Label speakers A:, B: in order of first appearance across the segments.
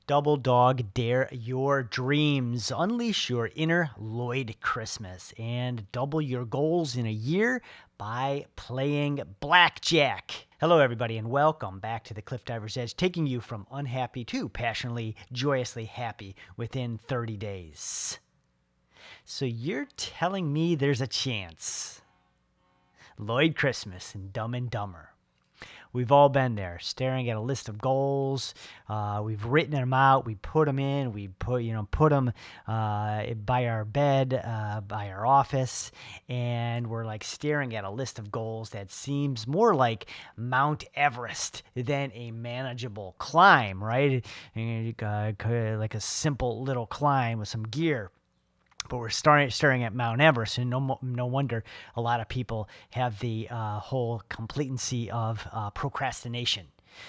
A: Double dog dare your dreams. Unleash your inner Lloyd Christmas and double your goals in a year by playing blackjack. Hello, everybody, and welcome back to the Cliff Diver's Edge, taking you from unhappy to passionately, joyously happy within 30 days. So you're telling me there's a chance. Lloyd Christmas and Dumb and Dumber. We've all been there, staring at a list of goals. We've written them out. We put them in. We put them by our bed, by our office, and we're like staring at a list of goals that seems more like Mount Everest than a manageable climb, right? Like a simple little climb with some gear. But we're staring at Mount Everest, and no wonder a lot of people have the whole completency of procrastination.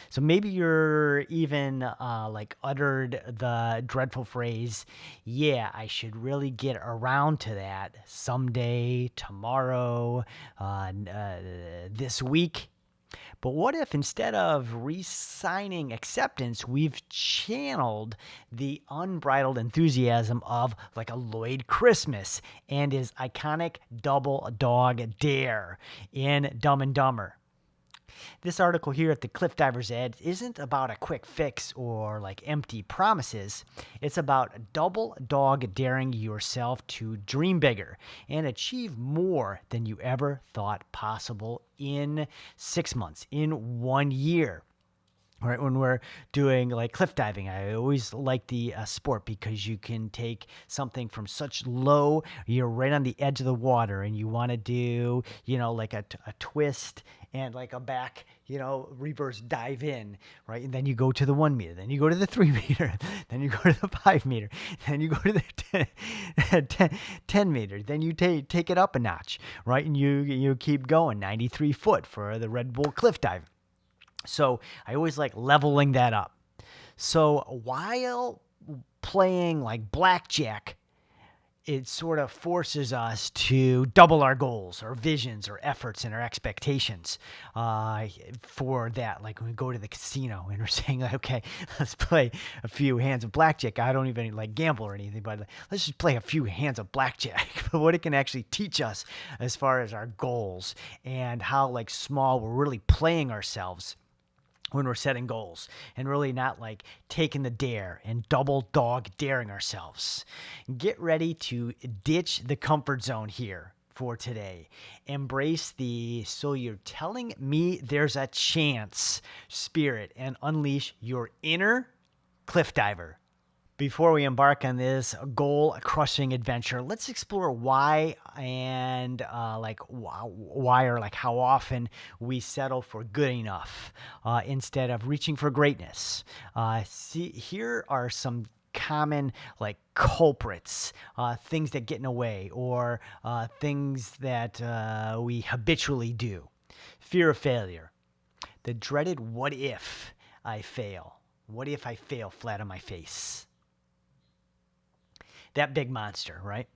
A: So maybe you're even uttered the dreadful phrase, yeah, I should really get around to that someday, tomorrow, this week. But what if instead of re-signing acceptance, we've channeled the unbridled enthusiasm of like a Lloyd Christmas and his iconic double dog dare in Dumb and Dumber? This article here at the Cliff Diver's Edge isn't about a quick fix or like empty promises. It's about double dog daring yourself to dream bigger and achieve more than you ever thought possible in 6 months, in 1 year. Right, when we're doing like cliff diving, I always like the sport because you can take something from such low, you're right on the edge of the water, and you want to do, like a twist and like a back, reverse dive in, right? And then you go to the 1 meter, then you go to the 3 meter, then you go to the 5 meter, then you go to the 10 meter, then you take it up a notch, right? And you keep going, 93 foot for the Red Bull cliff dive. So I always like leveling that up. So while playing like blackjack, it sort of forces us to double our goals, our visions, our efforts, and our expectations for that. Like when we go to the casino and we're saying, like, okay, let's play a few hands of blackjack. I don't even like gamble or anything, but let's just play a few hands of blackjack. But what it can actually teach us as far as our goals and how like small we're really playing ourselves when we're setting goals and really not like taking the dare and double dog daring ourselves. Get ready to ditch the comfort zone here for today. Embrace the so you're telling me there's a chance spirit and unleash your inner cliff diver. Before we embark on this goal-crushing adventure, let's explore why and why or like how often we settle for good enough instead of reaching for greatness. Here are some common like culprits, things that get in the way, or things that we habitually do. Fear of failure, the dreaded "what if I fail?" What if I fail flat on my face? That big monster, right?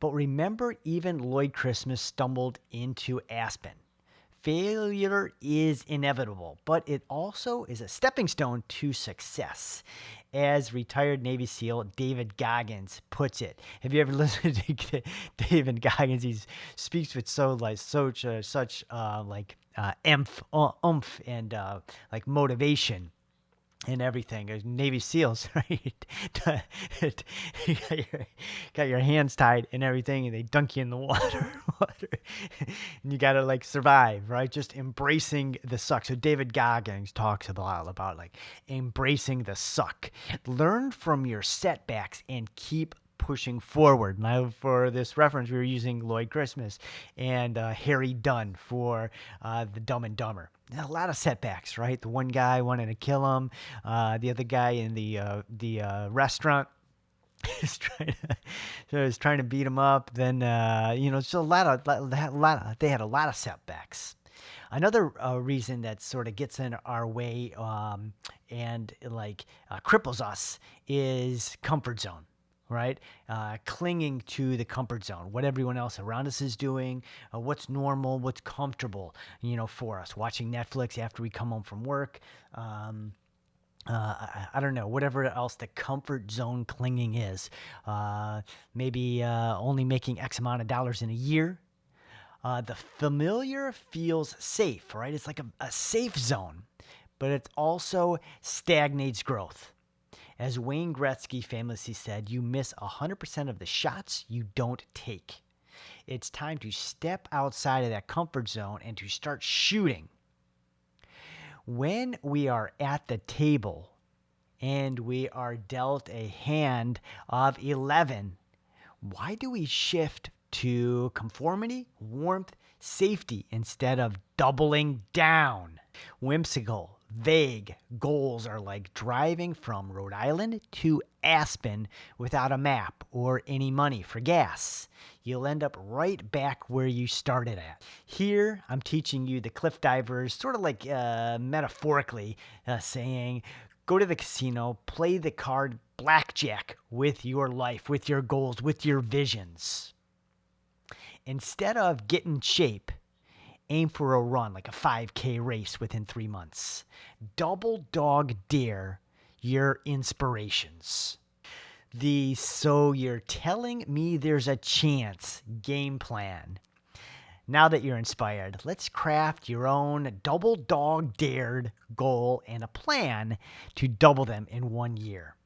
A: But remember, even Lloyd Christmas stumbled into Aspen. Failure is inevitable, but it also is a stepping stone to success. As retired Navy SEAL David Goggins puts it. Have you ever listened to David Goggins? He speaks with such oomph and like motivation and everything. Navy SEALs, right? got your hands tied and everything, and they dunk you in the water. And you got to like survive, right? Just embracing the suck. So David Goggins talks about like embracing the suck. Learn from your setbacks and keep pushing forward. Now, for this reference, we were using Lloyd Christmas and Harry Dunn for the Dumb and Dumber. A lot of setbacks, right? The one guy wanted to kill him. The other guy in the restaurant is trying to beat him up. Then so they had a lot of setbacks. Another reason that sort of gets in our way and cripples us is comfort zone. Right? Clinging to the comfort zone, what everyone else around us is doing, what's normal, what's comfortable, for us. Watching Netflix after we come home from work, I don't know, whatever else the comfort zone clinging is. Maybe only making X amount of dollars in a year. The familiar feels safe, right? It's like a safe zone, but it also stagnates growth. As Wayne Gretzky famously said, you miss 100% of the shots you don't take. It's time to step outside of that comfort zone and to start shooting. When we are at the table and we are dealt a hand of 11, why do we shift to conformity, warmth, safety instead of doubling down? Whimsical, vague goals are like driving from Rhode Island to Aspen without a map or any money for gas. You'll end up right back where you started at. Here, I'm teaching you the cliff divers, sort of like metaphorically saying, go to the casino, play the card blackjack with your life, with your goals, with your visions. Instead of get in shape, aim for a run like a 5K race within 3 months. Double dog dare your inspirations. The so you're telling me there's a chance game plan. Now that you're inspired, let's craft your own double dog dared goal and a plan to double them in 1 year.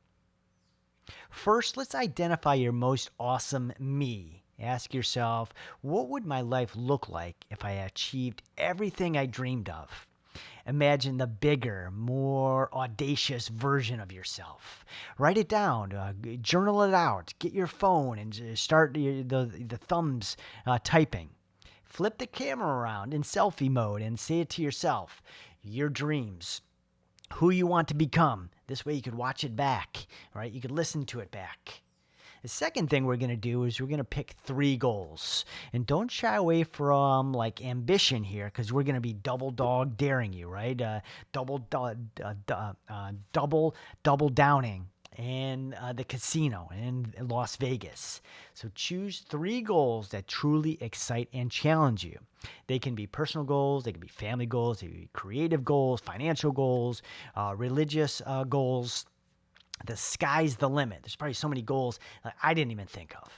A: First, let's identify your most awesome me. Ask yourself, what would my life look like if I achieved everything I dreamed of? Imagine the bigger, more audacious version of yourself. Write it down, journal it out, get your phone and start the thumbs typing. Flip the camera around in selfie mode and say it to yourself. Your dreams, who you want to become. This way you could watch it back, right? You could listen to it back. The second thing we're going to do is we're going to pick 3 goals. And don't shy away from like ambition here because we're going to be double dog daring you, right? Double downing and the casino in Las Vegas. So choose 3 goals that truly excite and challenge you. They can be personal goals, they can be family goals, they can be creative goals, financial goals, religious goals. The sky's the limit. There's probably so many goals that I didn't even think of.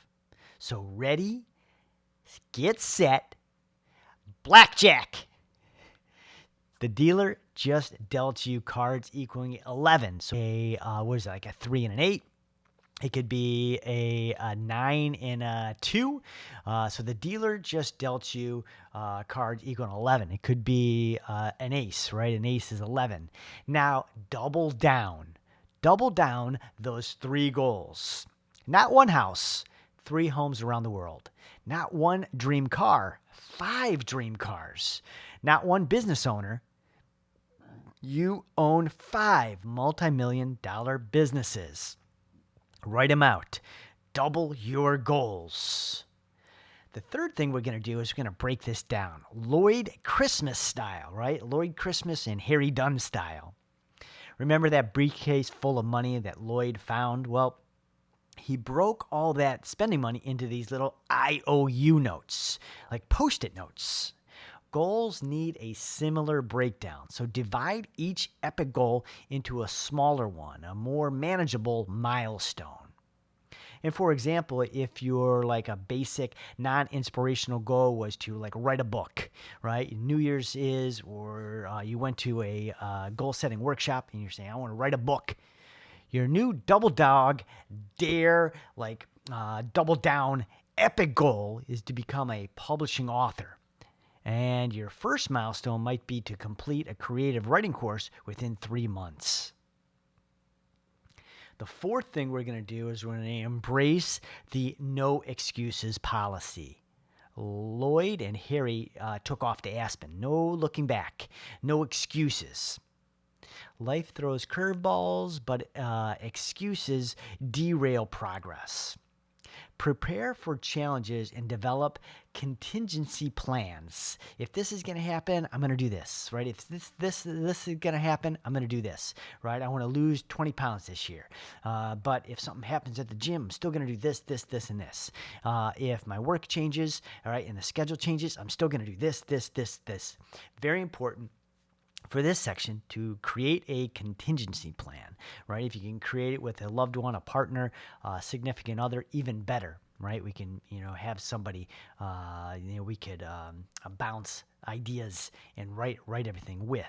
A: So ready, get set, blackjack. The dealer just dealt you cards equaling 11. So what is that, like a 3 and an 8? It could be a 9 and a 2. So the dealer just dealt you cards equaling 11. It could be an ace, right? An ace is 11. Now double down. Double down those 3 goals. Not 1 house, 3 homes around the world. Not 1 dream car, 5 dream cars. Not 1 business owner. You own 5 multi-million-dollar businesses. Write them out. Double your goals. The third thing we're going to do is we're going to break this down. Lloyd Christmas style, right? Lloyd Christmas and Harry Dunn style. Remember that briefcase full of money that Lloyd found? Well, he broke all that spending money into these little IOU notes, like Post-it notes. Goals need a similar breakdown. So divide each epic goal into a smaller one, a more manageable milestone. And for example, if your like a basic non-inspirational goal was to like write a book, right? New Year's is, or you went to a goal setting workshop and you're saying, I want to write a book. Your new double dog dare, like double down epic goal is to become a publishing author. And your first milestone might be to complete a creative writing course within 3 months. The fourth thing we're going to do is we're going to embrace the no excuses policy. Lloyd and Harry took off to Aspen. No looking back. No excuses. Life throws curveballs, but excuses derail progress. Prepare for challenges and develop contingency plans. If this is going to happen, I'm going to do this, right? If this is going to happen, I'm going to do this, right? I want to lose 20 pounds this year. But if something happens at the gym, I'm still going to do this, and this. If my work changes, all right, and the schedule changes, I'm still going to do this. Very important. for this section to create a contingency plan, right? If you can create it with a loved one, a partner, a significant other, even better, right? We can, have somebody, we could bounce ideas and write everything with.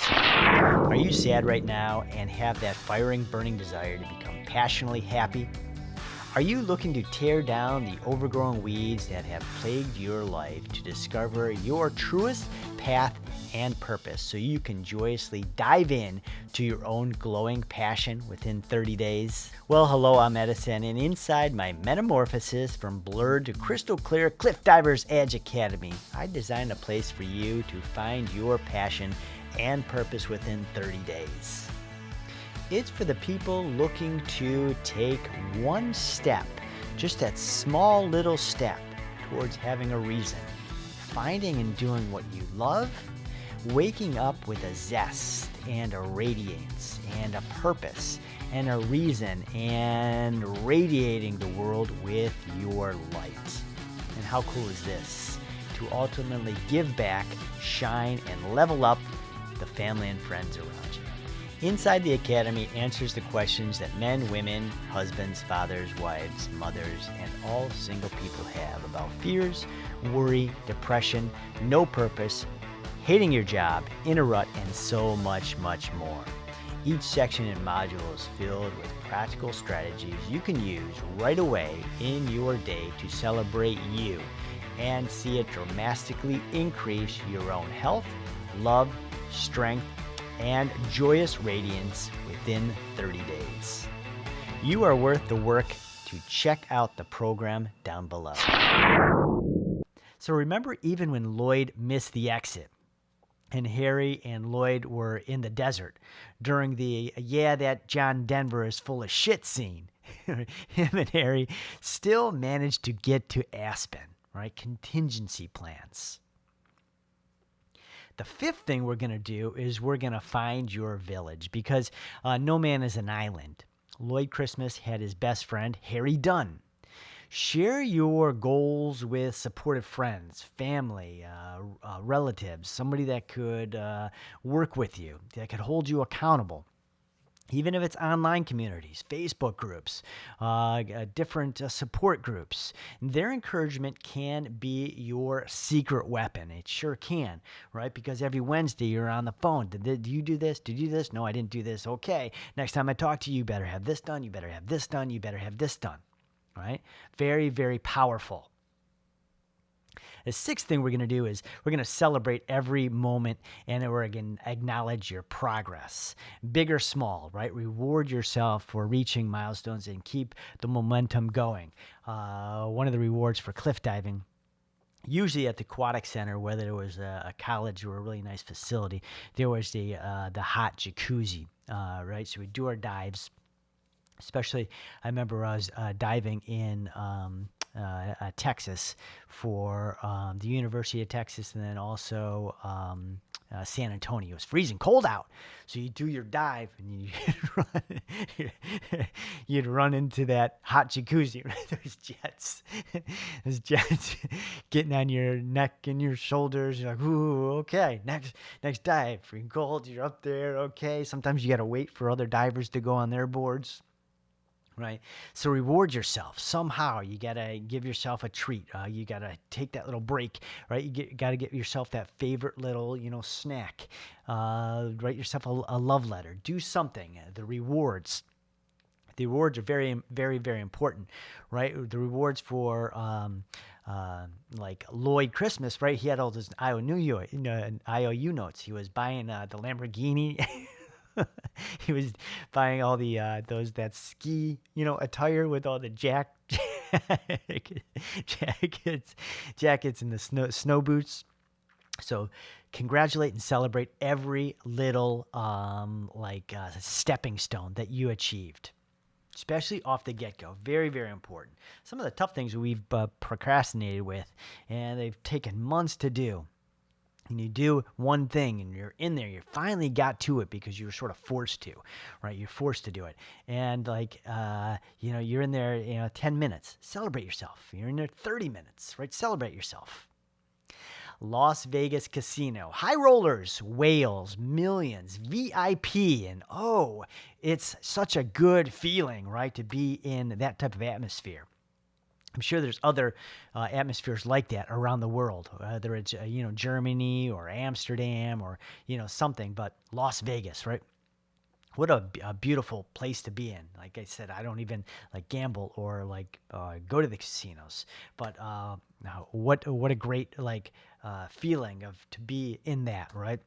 A: Are you sad right now and have that firing, burning desire to become passionately happy? Are you looking to tear down the overgrown weeds that have plagued your life to discover your truest path and purpose so you can joyously dive in to your own glowing passion within 30 days? Well, hello, I'm Edison, and inside my metamorphosis from blurred to crystal clear Cliff Divers Edge Academy, I designed a place for you to find your passion and purpose within 30 days. It's for the people looking to take one step, just that small little step towards having a reason, finding and doing what you love, waking up with a zest and a radiance and a purpose and a reason, and radiating the world with your light. And how cool is this? To ultimately give back, shine, and level up the family and friends around you. Inside the Academy answers the questions that men, women, husbands, fathers, wives, mothers, and all single people have about fears, worry, depression, no purpose, hating your job, in a rut, and so much, much more. Each section and module is filled with practical strategies you can use right away in your day to celebrate you and see it dramatically increase your own health, love, strength, and joyous radiance within 30 days. You are worth the work. To check out the program down below. So remember, even when Lloyd missed the exit and Harry and Lloyd were in the desert during the that John Denver is full of shit scene, him and Harry still managed to get to Aspen, right? Contingency plans. The fifth thing we're going to do is we're going to find your village, because no man is an island. Lloyd Christmas had his best friend, Harry Dunn. Share your goals with supportive friends, family, relatives, somebody that could work with you, that could hold you accountable. Even if it's online communities, Facebook groups, different support groups, their encouragement can be your secret weapon. It sure can, right? Because every Wednesday you're on the phone. Did you do this? Did you do this? No, I didn't do this. Okay. Next time I talk to you, you better have this done. You better have this done. You better have this done, right? Very, very powerful. The sixth thing we're going to do is we're going to celebrate every moment, and we're going to acknowledge your progress, big or small, right? Reward yourself for reaching milestones and keep the momentum going. One of the rewards for cliff diving, usually at the aquatic center, whether it was a college or a really nice facility, there was the hot jacuzzi, right? So we do our dives. Especially, I remember I was diving in Texas for the University of Texas, and then also San Antonio. It was freezing cold out, so you do your dive and you'd run into that hot jacuzzi. Right? Those jets getting on your neck and your shoulders. You're like, ooh, okay, next dive. Freezing cold, you're up there. Okay, sometimes you got to wait for other divers to go on their boards. Right. So reward yourself somehow. You got to give yourself a treat. You got to take that little break, right? You got to get yourself that favorite little, snack. Write yourself a love letter. Do something. The rewards are very, very, very important, right? The rewards for like Lloyd Christmas, right? He had all those IOU notes. He was buying the Lamborghini. He was buying all the that ski attire with all the jackets and the snow boots. So congratulate and celebrate every little stepping stone that you achieved, especially off the get-go. Very, very important. Some of the tough things we've procrastinated with, and they've taken months to do. And you do one thing and you're in there, you finally got to it because you were sort of forced to, right? You're forced to do it. And you're in there, 10 minutes, celebrate yourself. You're in there 30 minutes, right? Celebrate yourself. Las Vegas Casino. High rollers, whales, millions, VIP, and oh, it's such a good feeling, right, to be in that type of atmosphere. I'm sure there's other atmospheres like that around the world, whether it's Germany or Amsterdam or something, but Las Vegas, right? What a beautiful place to be in. Like I said, I don't even like gamble or like go to the casinos, but now what a great feeling of to be in that, right?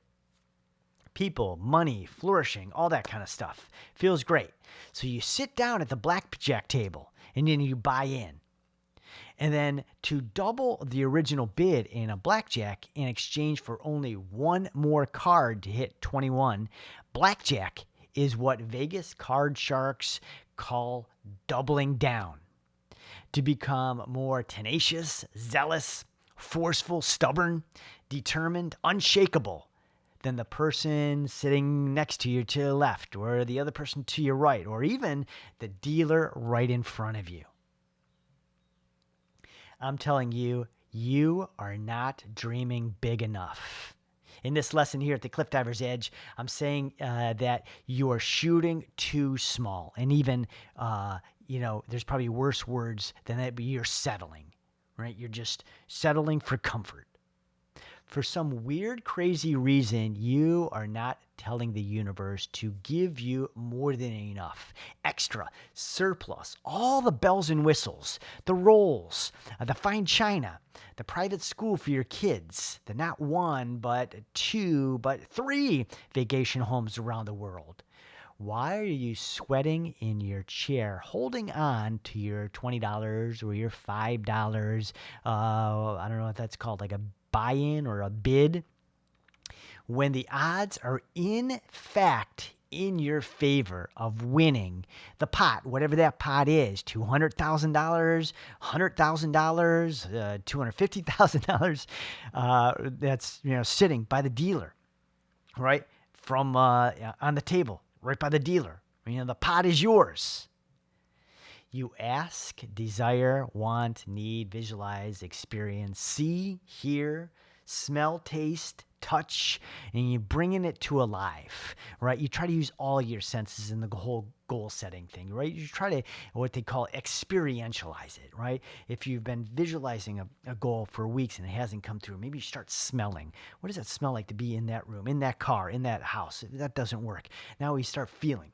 A: People, money, flourishing, all that kind of stuff feels great. So you sit down at the blackjack table and then you buy in. And then to double the original bid in a blackjack in exchange for only one more card to hit 21, blackjack is what Vegas card sharks call doubling down. To become more tenacious, zealous, forceful, stubborn, determined, unshakable than the person sitting next to you to your left, or the other person to your right, or even the dealer right in front of you. I'm telling you, you are not dreaming big enough. In this lesson here at the Cliff Diver's Edge, I'm saying that you are shooting too small. And even, there's probably worse words than that, but you're settling, right? You're just settling for comfort. For some weird, crazy reason, you are not telling the universe to give you more than enough, extra, surplus, all the bells and whistles, the rolls, the fine china, the private school for your kids, the not one, but two, but three vacation homes around the world. Why are you sweating in your chair, holding on to your $20 or your $5? I don't know what that's called, like a buy-in or a bid, when the odds are in fact in your favor of winning the pot, whatever that pot is, $200,000, $100,000, $250,000, that's sitting by the dealer, right, from on the table, right by the dealer. The pot is yours. You ask, desire, want, need, visualize, experience, see, hear, smell, taste, touch, and you're bringing it to alive, right? You try to use all your senses in the whole goal setting thing, right? You try to, what they call experientialize it, right? If you've been visualizing a goal for weeks and it hasn't come through, maybe you start smelling. What does it smell like to be in that room, in that car, in that house? That doesn't work. Now we start feeling.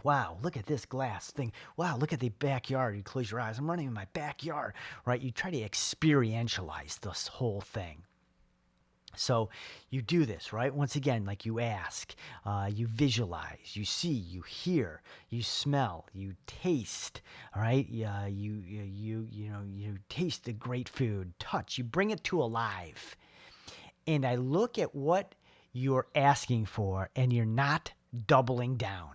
A: Wow, look at this glass thing. Wow, look at the backyard. You close your eyes. I'm running in my backyard, right? You try to experientialize this whole thing. So you do this, right? Once again, like you ask, you visualize, you see, you hear, you smell, you taste, all right? You taste the great food, touch, you bring it to alive. And I look at what you're asking for, and you're not doubling down.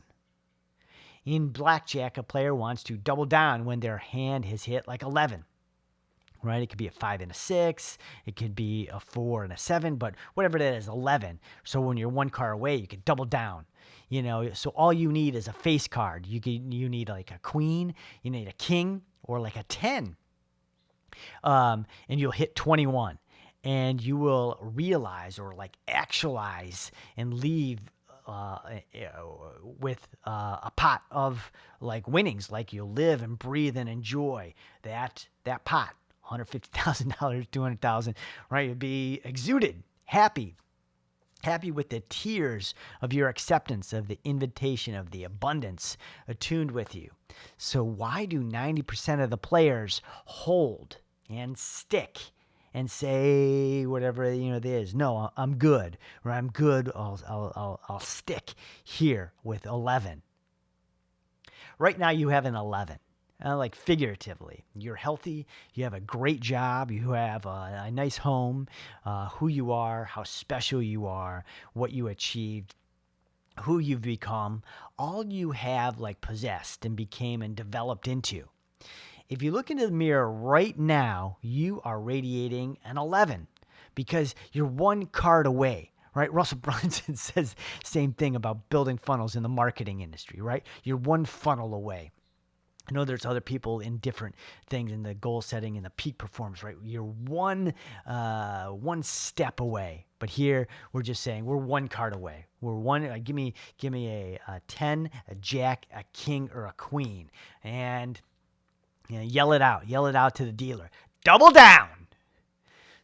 A: In blackjack, a player wants to double down when their hand has hit like 11, right? It could be a 5 and a 6. It could be a 4 and a 7, but whatever that is, 11. So when you're one card away, you can double down. So all you need is a face card. You need like a queen, you need a king, or like a 10. And you'll hit 21. And you will realize or like actualize and leave with a pot of like winnings, like you'll live and breathe and enjoy that pot, $150,000, $200,000, right? You'll be exuded, happy with the tears of your acceptance of the invitation of the abundance attuned with you. So why do 90% of the players hold and stick and say whatever it is? No, I'm good, or I'm good. I'll stick here with 11. Right now, you have an 11. Like figuratively, you're healthy. You have a great job. You have a nice home. Who you are, how special you are, what you achieved, who you've become. All you have like possessed and became and developed into. If you look into the mirror right now, you are radiating an 11 because you're one card away, right? Russell Brunson says same thing about building funnels in the marketing industry, right? You're one funnel away. I know there's other people in different things in the goal setting and the peak performance, right? You're one step away, but here we're just saying we're one card away. We're one. Give me a 10, a jack, a king, or a queen, and yell it out to the dealer. Double down.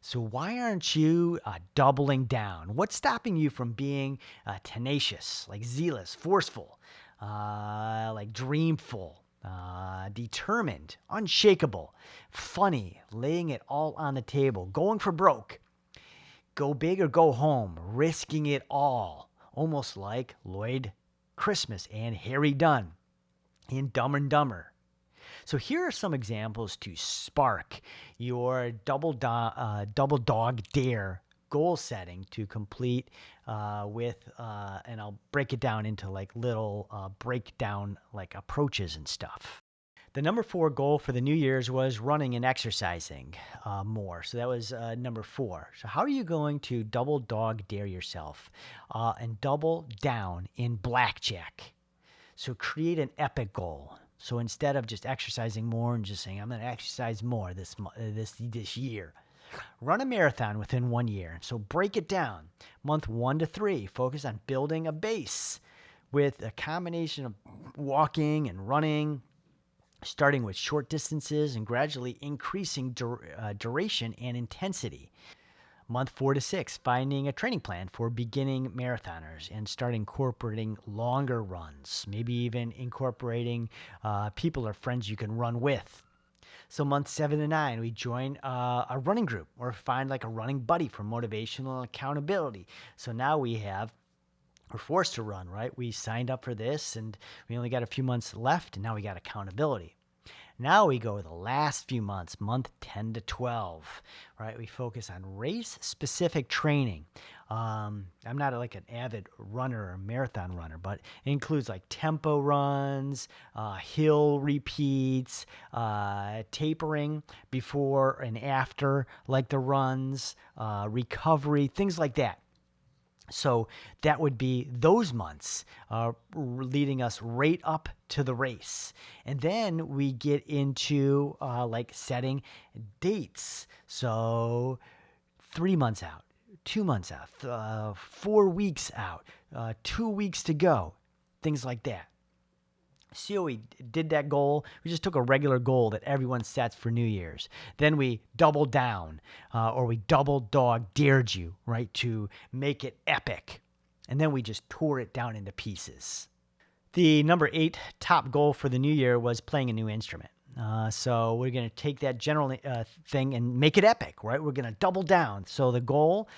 A: So why aren't you doubling down? What's stopping you from being tenacious, like zealous, forceful, like dreamful, determined, unshakable, funny, laying it all on the table, going for broke, go big or go home, risking it all, almost like Lloyd Christmas and Harry Dunn in Dumb and Dumber. So here are some examples to spark your double dog dare goal setting to complete and I'll break it down into like little breakdown like approaches and stuff. The number 4 goal for the New Year's was running and exercising more. So that was number 4. So how are you going to double dog dare yourself and double down in blackjack? So create an epic goal. So instead of just exercising more and just saying, I'm going to exercise more this year, run a marathon within 1 year. So break it down. Month 1 to 3, focus on building a base with a combination of walking and running, starting with short distances and gradually increasing duration and intensity. Month 4 to 6, finding a training plan for beginning marathoners and start incorporating longer runs, maybe even incorporating people or friends you can run with. So month 7 to 9, we join a running group or find like a running buddy for motivational and accountability. So now we're forced to run, right? We signed up for this and we only got a few months left and now we got accountability. Now we go the last few months, month 10 to 12, right? We focus on race-specific training. I'm not like an avid runner or marathon runner, but it includes like tempo runs, hill repeats, tapering before and after, like the runs, recovery, things like that. So that would be those months leading us right up to the race. And then we get into like setting dates. So 3 months out, 2 months out, 4 weeks out, 2 weeks to go, things like that. See how we did that goal? We just took a regular goal that everyone sets for New Year's. Then we doubled down or we double dog dared you, right, to make it epic. And then we just tore it down into pieces. The number 8 top goal for the new year was playing a new instrument. So we're going to take that general thing and make it epic, right? We're going to double down. So the goal,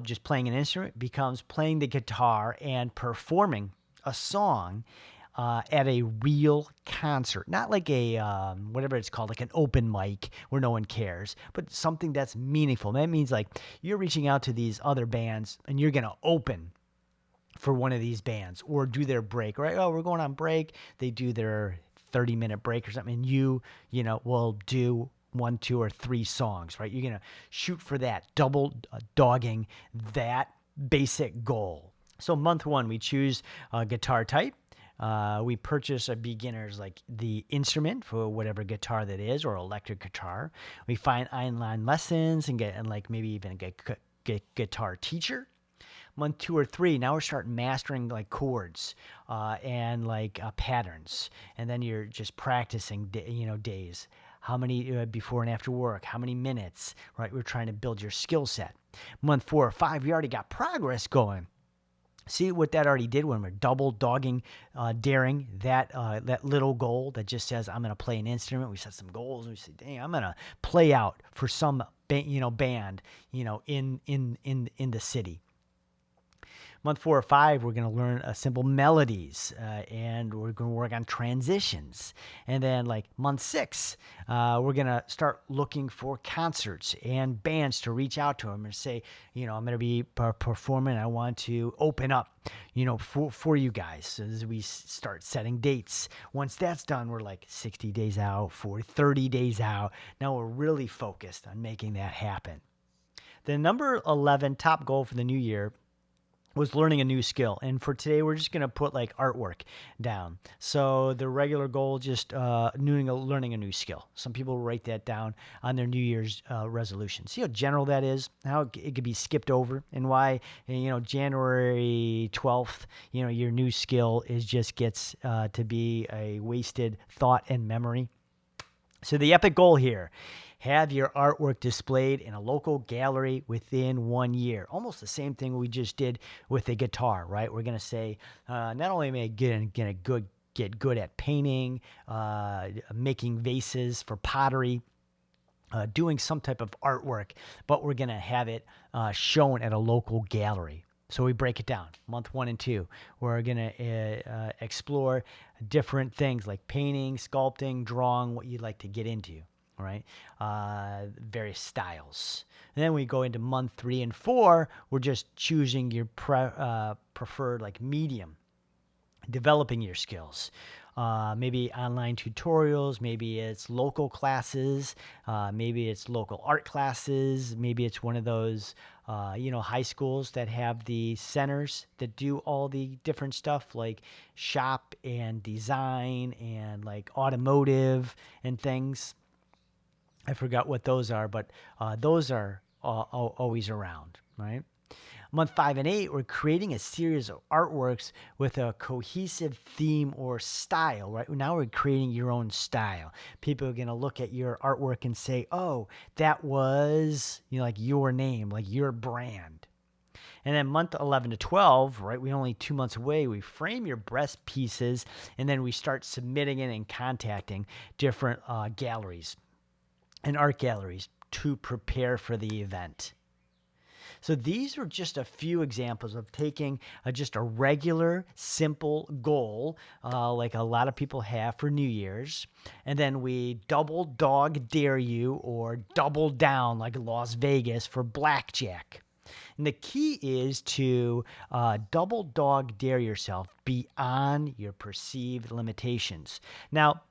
A: just playing an instrument, becomes playing the guitar and performing a song at a real concert, not like a whatever it's called, like an open mic where no one cares, but something that's meaningful. That means like you're reaching out to these other bands and you're going to open for one of these bands or do their break, right? Oh, we're going on break. They do their 30-minute break or something, and you will do 1, 2, or 3 songs, right? You're going to shoot for that, double dogging that basic goal. So month 1, we choose a guitar type. We purchase a beginner's like the instrument for whatever guitar that is or electric guitar. We find online lessons and like maybe even get guitar teacher. Month 2 or 3, now we're starting mastering like chords and like patterns, and then you're just practicing days. How many before and after work? How many minutes? Right, we're trying to build your skill set. Month 4 or 5, we already got progress going. See what that already did when we're double dogging, daring that little goal that just says I'm going to play an instrument. We set some goals and we say, dang, I'm going to play out for some band in the city. Month 4 or 5, we're going to learn simple melodies and we're going to work on transitions. And then like month 6, we're going to start looking for concerts and bands to reach out to them and say, I'm going to be performing. I want to open up, for you guys. So as we start setting dates, once that's done, we're like 60 days out, 30 days out. Now we're really focused on making that happen. The number 11 top goal for the new year was learning a new skill. And for today, we're just going to put like artwork down. So the regular goal, just learning a new skill. Some people write that down on their New Year's resolution. See how general that is, how it could be skipped over, and why, January 12th, your new skill is just gets to be a wasted thought and memory. So the epic goal here, have your artwork displayed in a local gallery within 1 year. Almost the same thing we just did with the guitar, right? We're going to say, not only am I get good at painting, making vases for pottery, doing some type of artwork, but we're going to have it shown at a local gallery. So we break it down, month 1 and 2. We're going to explore different things like painting, sculpting, drawing, what you'd like to get into, right? Various styles. And then we go into month 3 and 4. We're just choosing your preferred like medium, developing your skills. Maybe online tutorials, maybe it's local classes, maybe it's local art classes, maybe it's one of those, high schools that have the centers that do all the different stuff like shop and design and like automotive and things. I forgot what those are, but those are always around, right? Month 5 and 8, we're creating a series of artworks with a cohesive theme or style, right? Now we're creating your own style. People are going to look at your artwork and say, oh, that was like your name, like your brand. And then month 11 to 12, right? We're only 2 months away. We frame your breast pieces, and then we start submitting it and contacting different galleries and art galleries to prepare for the event. So these are just a few examples of taking just a regular, simple goal, like a lot of people have for New Year's, and then we double dog dare you or double down like Las Vegas for blackjack. And the key is to double dog dare yourself beyond your perceived limitations. Now,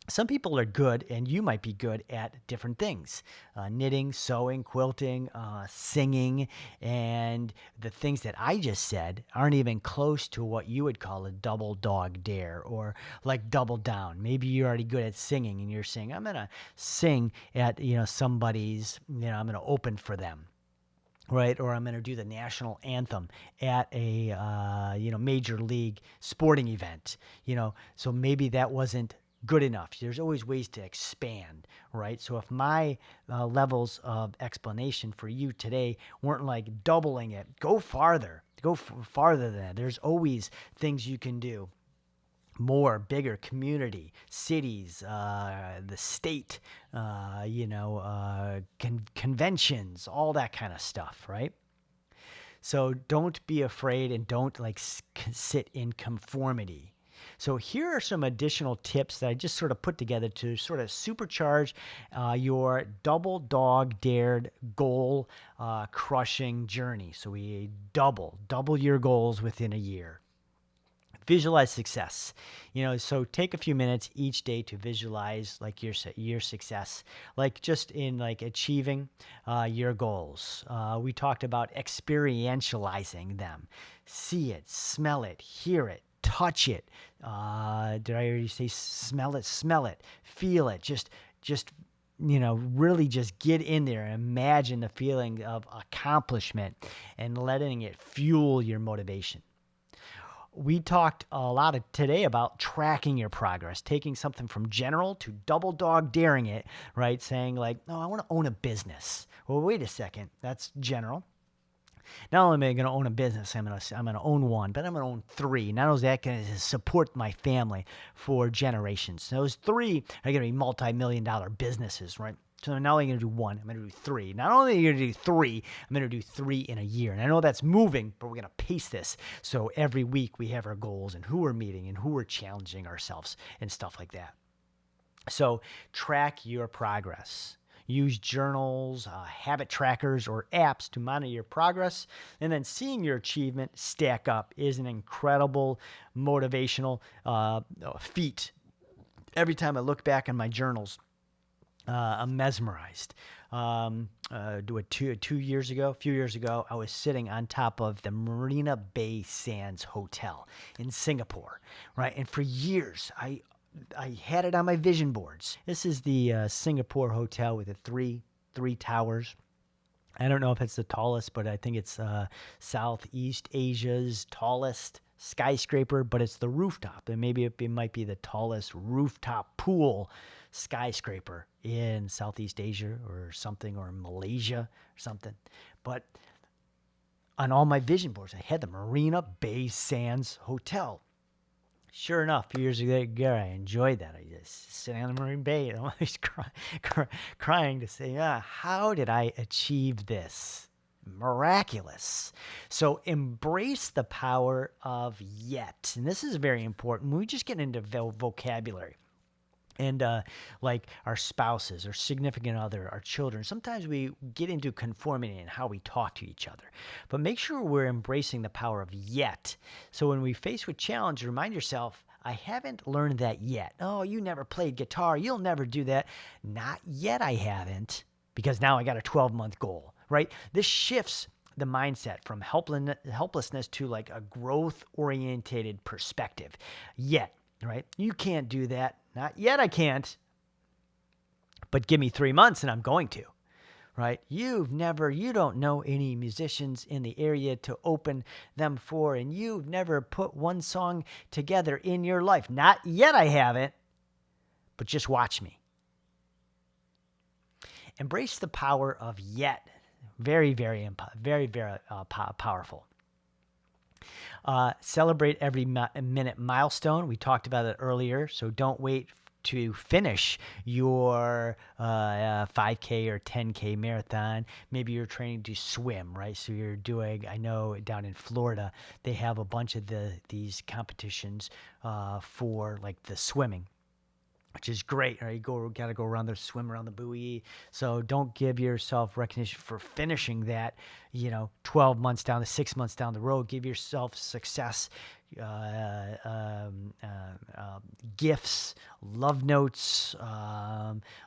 A: some people are good, and you might be good at different things, knitting, sewing, quilting, singing, and the things that I just said aren't even close to what you would call a double dog dare or like double down. Maybe you're already good at singing, and you're saying, I'm going to sing at, somebody's, I'm going to open for them. Right, or I'm going to do the national anthem at a major league sporting event. So maybe that wasn't good enough. There's always ways to expand, right? So if my levels of explanation for you today weren't like doubling it, go farther. Go farther than that. There's always things you can do. More, bigger, community, cities, the state, conventions, all that kind of stuff, right? So don't be afraid and don't like sit in conformity. So here are some additional tips that I just sort of put together to sort of supercharge your double dog dared goal crushing journey. So we double your goals within a year. Visualize success. So take a few minutes each day to visualize like your success, like just in like achieving your goals. We talked about experientializing them. See it, smell it, hear it, touch it. Did I already say smell it? Smell it, feel it. Just really just get in there and imagine the feeling of accomplishment and letting it fuel your motivation. We talked a lot today about tracking your progress, taking something from general to double dog daring it, right? Saying like, no, I want to own a business. Well, wait a second. That's general. Not only am I going to own a business, I'm going to own one, but I'm going to own 3. Not only is that going to support my family for generations. Those 3 are going to be multi-million-dollar businesses, right? So I'm not only going to do 1, I'm going to do 3. Not only are you going to do 3, I'm going to do 3 in a year. And I know that's moving, but we're going to pace this. So every week we have our goals and who we're meeting and who we're challenging ourselves and stuff like that. So track your progress. Use journals, habit trackers, or apps to monitor your progress. And then seeing your achievement stack up is an incredible motivational feat. Every time I look back on my journals, I'm mesmerized. A few years ago, I was sitting on top of the Marina Bay Sands Hotel in Singapore, right? And for years, I had it on my vision boards. This is the Singapore hotel with the three towers. I don't know if it's the tallest, but I think it's Southeast Asia's tallest skyscraper, but it's the rooftop. And maybe it might be the tallest rooftop pool skyscraper in Southeast Asia or something, or Malaysia or something. But on all my vision boards, I had the Marina Bay Sands Hotel. Sure enough, a few years ago, I enjoyed that. I just sitting on the Marine Bay and always crying to say, how did I achieve this? Miraculous. So embrace the power of yet. And this is very important. We just get into vocabulary. And like our spouses, our significant other, our children, sometimes we get into conformity in how we talk to each other. But make sure we're embracing the power of yet. So when we face with challenge, remind yourself, I haven't learned that yet. Oh, you never played guitar. You'll never do that. Not yet, I haven't, because now I got a 12-month goal, right? This shifts the mindset from helplessness to like a growth oriented perspective. Yet, right? You can't do that. Not yet, I can't. But give me 3 months and I'm going to, right? You don't know any musicians in the area to open them for, and you've never put one song together in your life. Not yet, I haven't. But just watch me. Embrace the power of yet. Very, very, very powerful. Celebrate every minute milestone. We talked about it earlier, so don't wait to finish your 5K or 10K marathon. Maybe you're training to swim, right? So you're doing, I know down in Florida, they have a bunch of these competitions for like the swimming, which is great. Right? Got to go around there, swim around the buoy. So don't give yourself recognition for finishing that, 12 months down, 6 months down the road. Give yourself success, gifts, love notes,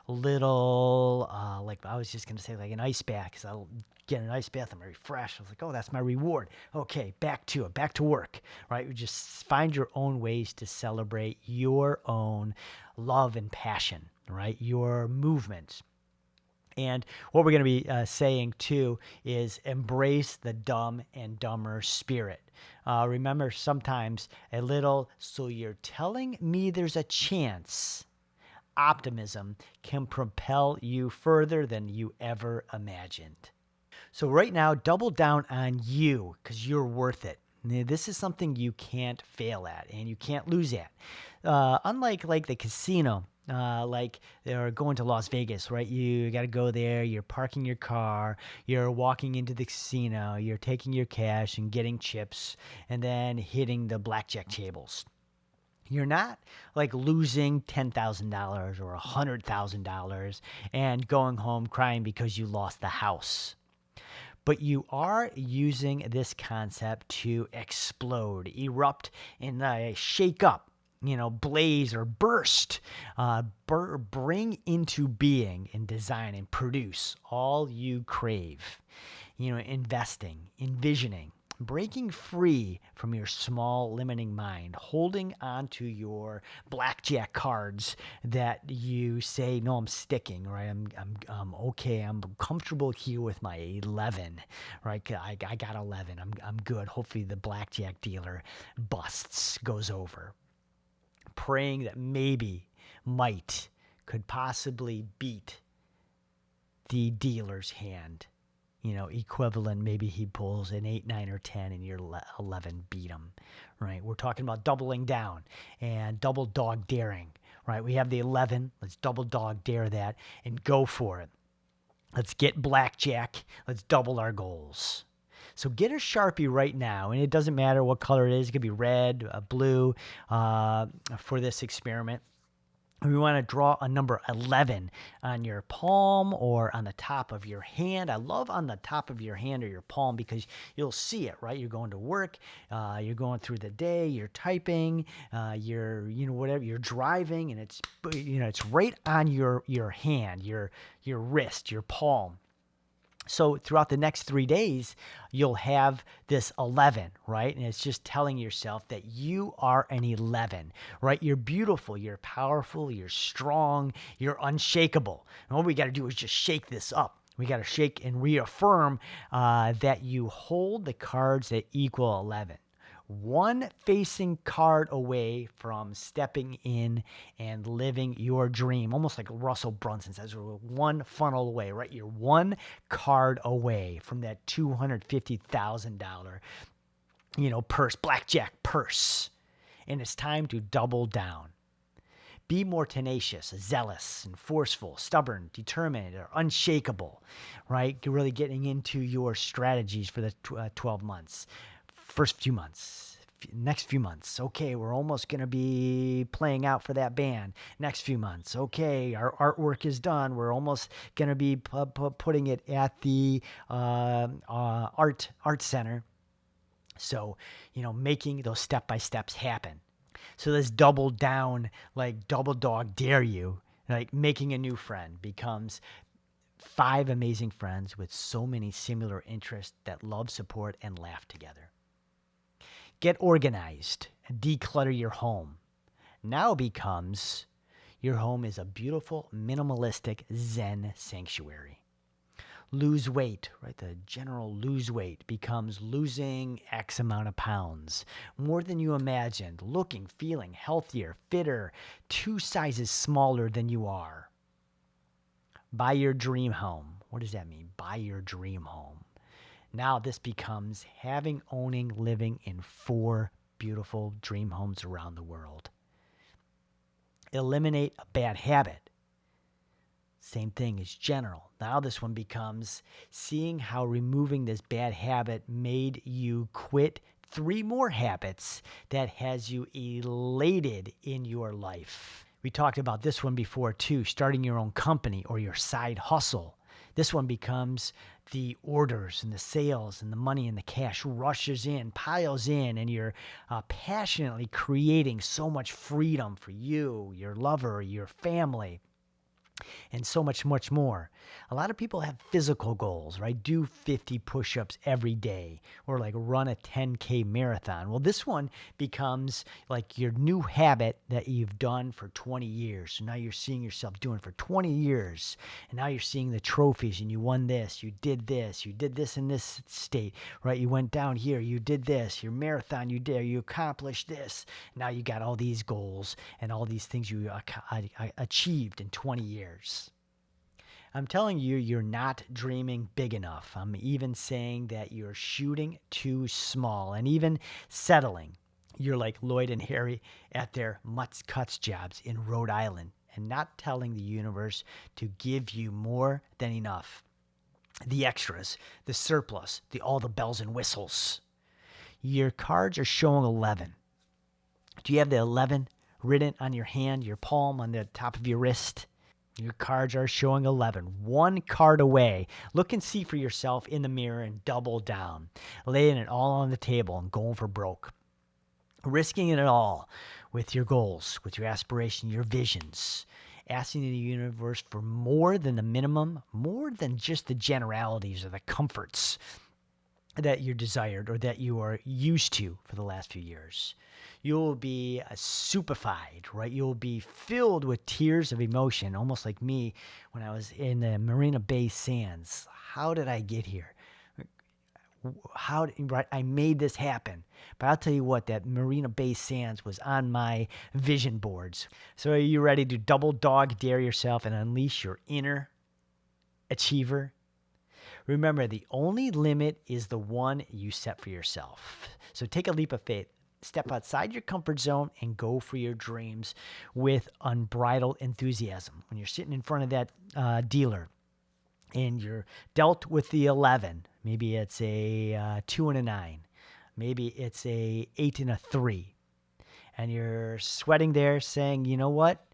A: little, like I was just going to say, like an ice bath, because I'll get an ice bath, I'm refreshed. I was like, oh, that's my reward. Okay, back to it, back to work, right? Just find your own ways to celebrate your own love and passion, right? Your movement. And what we're going to be saying too is embrace the dumb and dumber spirit. Remember, sometimes a little, so you're telling me there's a chance. Optimism can propel you further than you ever imagined. So right now, double down on you, because you're worth it. This is something you can't fail at and you can't lose at. Unlike like the casino, like they're going to Las Vegas, right? You got to go there. You're parking your car. You're walking into the casino. You're taking your cash and getting chips, and then hitting the blackjack tables. You're not like losing $10,000 or $100,000 and going home crying because you lost the house. But you are using this concept to explode, erupt, and shake up, blaze or burst, bring into being and design and produce all you crave. Investing, envisioning, breaking free from your small limiting mind, holding on to your blackjack cards that you say, no, I'm sticking, right? I'm okay. I'm comfortable here with my 11, right? I got 11. I'm good. Hopefully the blackjack dealer busts, goes over. Praying that maybe, might, could possibly beat the dealer's hand. Equivalent, maybe he pulls an 8, 9, or 10 and your 11 beat him, right? We're talking about doubling down and double dog daring, right? We have the 11. Let's double dog dare that and go for it. Let's get blackjack. Let's double our goals. So get a Sharpie right now, and it doesn't matter what color it is. It could be red, blue for this experiment. We want to draw a number 11 on your palm or on the top of your hand. I love on the top of your hand or your palm because you'll see it, right? You're going to work, you're going through the day, you're typing, whatever, you're driving, and it's right on your hand, your wrist, your palm. So throughout the next 3 days, you'll have this 11, right? And it's just telling yourself that you are an 11, right? You're beautiful, you're powerful, you're strong, you're unshakable. And what we got to do is just shake this up. We got to shake and reaffirm that you hold the cards that equal 11. One facing card away from stepping in and living your dream. Almost like Russell Brunson says, we're one funnel away, right? You're one card away from that $250,000, purse, blackjack purse. And it's time to double down. Be more tenacious, zealous, and forceful, stubborn, determined, or unshakable, right? You're really getting into your strategies for the 12 months. First few months, next few months. Okay, we're almost going to be playing out for that band. Next few months. Okay, our artwork is done. We're almost going to be putting it at the art center. So, making those step-by-steps happen. So this double down, like double dog dare you, like making a new friend becomes 5 amazing friends with so many similar interests that love, support, and laugh together. Get organized and declutter your home. Now becomes your home is a beautiful, minimalistic Zen sanctuary. Lose weight, right? The general lose weight becomes losing X amount of pounds. More than you imagined. Looking, feeling healthier, fitter, 2 sizes smaller than you are. Buy your dream home. What does that mean? Buy your dream home. Now this becomes having, owning, living in 4 beautiful dream homes around the world. Eliminate a bad habit. Same thing as general. Now this one becomes seeing how removing this bad habit made you quit 3 more habits that has you elated in your life. We talked about this one before too, starting your own company or your side hustle. This one becomes the orders and the sales and the money and the cash rushes in, piles in, and you're passionately creating so much freedom for you, your lover, your family, and so much, much more. A lot of people have physical goals, right? Do 50 push-ups every day or like run a 10K marathon. Well, this one becomes like your new habit that you've done for 20 years. So now you're seeing yourself doing for 20 years. And now you're seeing the trophies and you won this, you did this in this state, right? You went down here, you did this, your marathon, you accomplished this. Now you got all these goals and all these things you achieved in 20 years. I'm telling you, you're not dreaming big enough. I'm even saying that you're shooting too small and even settling. You're like Lloyd and Harry at their Mutts Cuts jobs in Rhode Island and not telling the universe to give you more than enough. The extras, the surplus, all the bells and whistles. Your cards are showing 11. Do you have the 11 written on your hand, your palm, on the top of your wrist? Your cards are showing 11. 1 card away. Look and see for yourself in the mirror and double down. Laying it all on the table and going for broke. Risking it all with your goals, with your aspiration, your visions. Asking the universe for more than the minimum, more than just the generalities or the comforts that you desired or that you are used to for the last few years. You'll be stupefied, right? You'll be filled with tears of emotion, almost like me when I was in the Marina Bay Sands. How did I get here? Right? I made this happen. But I'll tell you what, that Marina Bay Sands was on my vision boards. So are you ready to double dog dare yourself and unleash your inner achiever? Remember, the only limit is the one you set for yourself. So take a leap of faith. Step outside your comfort zone and go for your dreams with unbridled enthusiasm. When you're sitting in front of that dealer and you're dealt with the 11, maybe it's a 2 and a 9, maybe it's a 8 and a 3, and you're sweating there saying, you know what?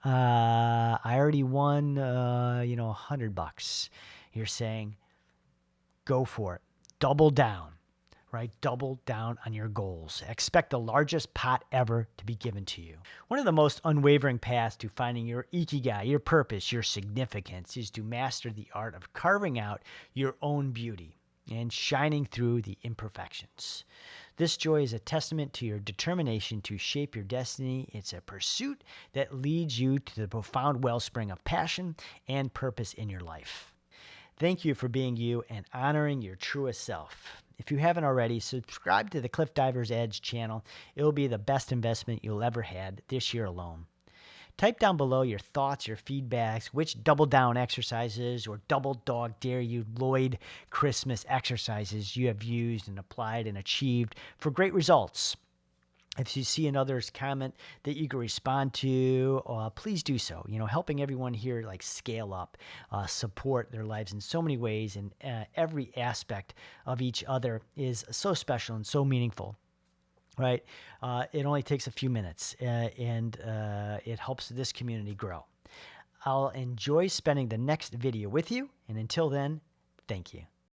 A: I already won, $100. You're saying, go for it. Double down, right? Double down on your goals. Expect the largest pot ever to be given to you. One of the most unwavering paths to finding your ikigai, your purpose, your significance, is to master the art of carving out your own beauty and shining through the imperfections. This joy is a testament to your determination to shape your destiny. It's a pursuit that leads you to the profound wellspring of passion and purpose in your life. Thank you for being you and honoring your truest self. If you haven't already, subscribe to the Cliff Divers Edge channel. It will be the best investment you'll ever had this year alone. Type down below your thoughts, your feedbacks, which double down exercises or double dog dare you Lloyd Christmas exercises you have used and applied and achieved for great results. If you see another's comment that you can respond to, please do so. Helping everyone here like scale up, support their lives in so many ways, and every aspect of each other is so special and so meaningful. Right? It only takes a few minutes, and it helps this community grow. I'll enjoy spending the next video with you, and until then, thank you.